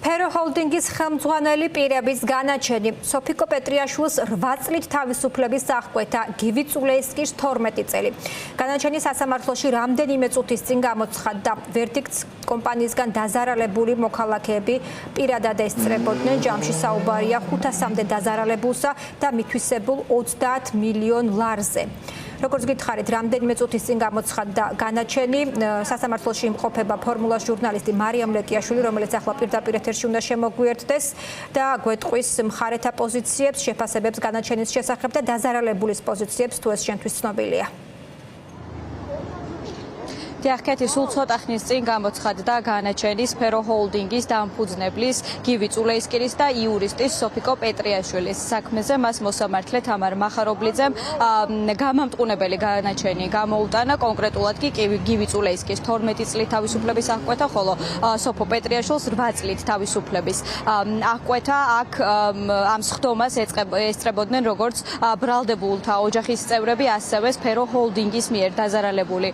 სფერო ჰოლდინგის ხელმძღვანელი პირების განაჩენი სოფიკო პეტრიაშვილის 8 წლით თავისუფლების აღკვეთა გივი წულეისკის 12 წელი. განაჩენი სასამართლოში რამდენიმე წუთის წინ გამოცხადდა. ვერდიქტს კომპანიისგან დაზარალებული მოქალაქეები პირადად ესწრებოდნენ. ჯამში საუბარია 500-მდე დაზარალებულსა და მითვისებულ 30 მილიონ ლარზე. როგორც გითხარით, რამდენიმე წუთის წინ გამოცხადდა განაჩენი. სასამართლოში იმყოფება ფორმულას ჟურნალისტი მარიამ ლეკიაშვილი, რომელიც ახლა პირდაპირ ეთერში უნდა შემოგვიერთდეს და გვეტყვის მხარეთა პოზიციებს, შეფასებებს განაჩენის შესახებ და დაზარალებულის პოზიციებს, თუ ეს შენთვის ცნობილია. დიახ, სულ ცოტა ხნის წინ გამოცხადდა განაჩენი სფერო ჰოლდინგის დამფუძნებლის გივი წულეისკირის და იურისტის სოფიკო პეტრიაშვილის საქმეზე მას მოსამართლე თამარ მახარობლიძემ გამამტყუნებელი განაჩენი გამოუტანა. კონკრეტულად კი გივი წულეისკის 12 წლით თავისუფლების აღკვეთა, ხოლო სოფო პეტრიაშვილს 8 წლით თავისუფლების აღკვეთა. აქ ამ სხდომას ესწრებოდნენ როგორც ბრალდებულთა ოჯახის წევრები, ასევე სფერო ჰოლდინგის მიერ დაზარალებული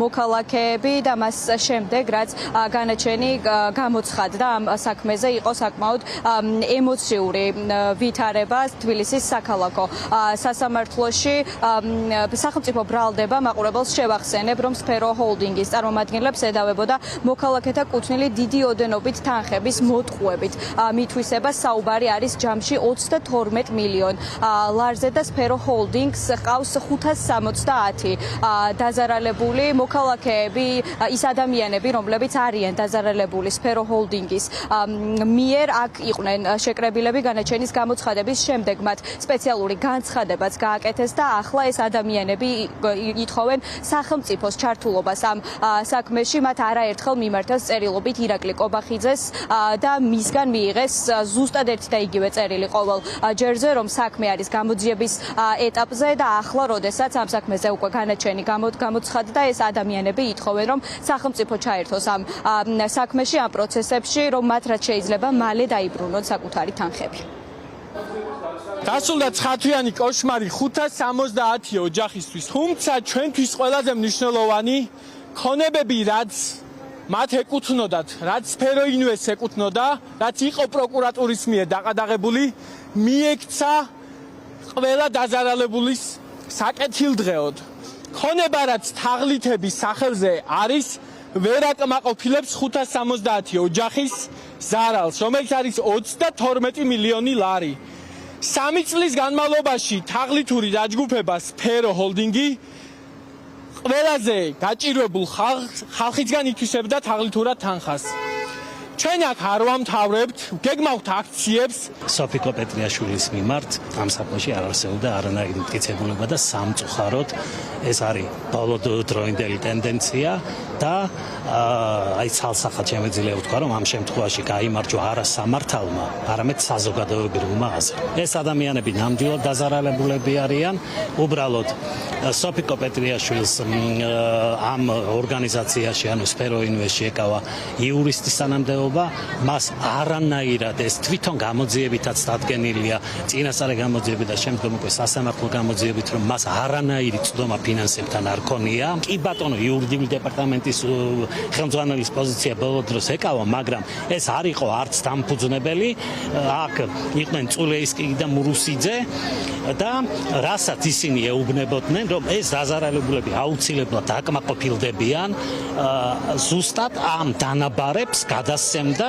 მოქალაქეები და მას შემდეგ, რაც განაჩენი გამოცხადდა ამ საქმეზე, იყო საკმაოდ ემოციური ვითარება თბილისის საქალაქო სასამართლოში. სახელმწიფო ბრალდება მაყურებელს შევახსენებ, რომ სფერო ჰოლდინგის წარმომადგენლებს ედავებოდა მოქალაქეთა კუთვნილი დიდი ოდენობით თანხების მოტყუებით. მითვისება საუბარი არის ჯამში 32 მილიონ ლარზე და სფერო ჰოლდინგს ყავს 570 დაზარალებული მოქალაქეები, ის ადამიანები, რომლებიც არიან დაზარალებული სფერო ჰოლდინგის მიერ. აქ იყვნენ შეკრებილები განაჩენის გამოცხადების შემდეგ, მათ სპეციალური განცხადებაც გააკეთეს და ახლა ეს ადამიანები ითხოვენ სახელმწიფოს ჩართულობას ამ საქმეში. მათ არაერთხელ მიმართეს წერილობით ირაკლი კობახიძეს და მისგან მიიღეს ზუსტად ერთი და იგივე წერილი ყოველ ჯერზე, რომ საქმე არის გამოძიების ეტაპზე და ახლა, როდესაც ამ საქმეზე უკვე განაჩენი გამოცხადდა, ეს ადამიანები ითხოვენ, რომ სახელმწიფო ჩაერთოს ამ საქმეში, ამ პროცესებში, რომ მათ რაც შეიძლება მალე დაიბრუნონ საკუთარი თანხები. დასრულდა 9-თვიანი კოშმარი 570 ოჯახისთვის, თუმცა ჩვენთვის ყველაზე მნიშვნელოვანი ქონებები, რაც მათ ეკუთვნოდათ, რაც სფერო ინვესტს ეკუთვნოდა, რაც იყო პროკურატურის მიერ დაყადაღებული, მიექცა ყველა დაზარალებულის საკეთილდღეოდ. ქონება, რაც თაღლითების სახელზე არის, ვერ აკმაყოფილებს 570 ოჯახის ზარალს, რომელიც არის 32 მილიონი ლარი. 3 წლის განმავლობაში თაღლითური დაჯგუფება სფერო ჰოლდინგი ყველაზე გაჭირვებულ ხალხისგან ითვისებდა თაღლითურად თანხას. ჩვენ აქ არ ვამთავრებთ, გეგმავთ აქციებს. სოფიკო პეტრიაშვილის მიმართ ამ საქმეში არ არსებობდა არანაირი მტკიცებულება და სამწუხაროდ ეს არის ბოლოდროინდელი ტენდენცია და აი ცალსახად შემეძლია ვთქვა, რომ ამ შემთხვევაში გაიმარჯვა არა სამართალმა, არამედ საზოგადოებრივმა აზრმა. ეს ადამიანები ნამდვილად დაზარალებულები არიან, უბრალოდ სოფიკო პეტრიაშვილს ამ ორგანიზაციაში, ანუ სფერო ინვესტში ეკავა იურისტის სანამდებობა, მას არანაირად ეს თვითონ გამოძიებითაც დადგენილია, წინასწარი გამოძიებით და შემდგომ უკვე სასამართლო გამოძიებით, რომ მას არანაირი წვდომა ფინანსებთან არ ქონია. კი ბატონო, იურიდიული დეპარტამენტის ხელმძღვანელის პოზიცია ბოლო დროს ეკავა, მაგრამ ეს არ იყო არც დამფუძნებელი. აქ იყვნენ წულეისკი და მურუსიძე და რასაც ისინი ეუბნებოდნენ, რომ ეს დაზარალებულები აუცილებლად აკმაყოფილდებიან, ზუსტად ამ დანაბარებს გადასცემდა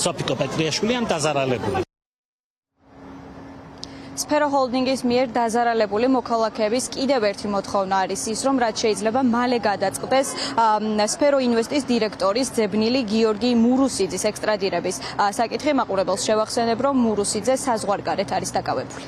სოფიკო პეტრიაშვილი ამ დაზარალებული. სფერო ჰოლდინგის მიერ დაზარალებული მოქალაქეების კიდევ ერთი მოთხოვნა არის ის, რომ რაც შეიძლება მალე გადაწყდეს სფერო ინვესტის დირექტორის ძებნილი გიორგი მურუსიძის ექსტრადირების საკითხი. მაყურებელს შევახსენებ, რომ მურუსიძე საზღვარგარეთ არის დაკავებული.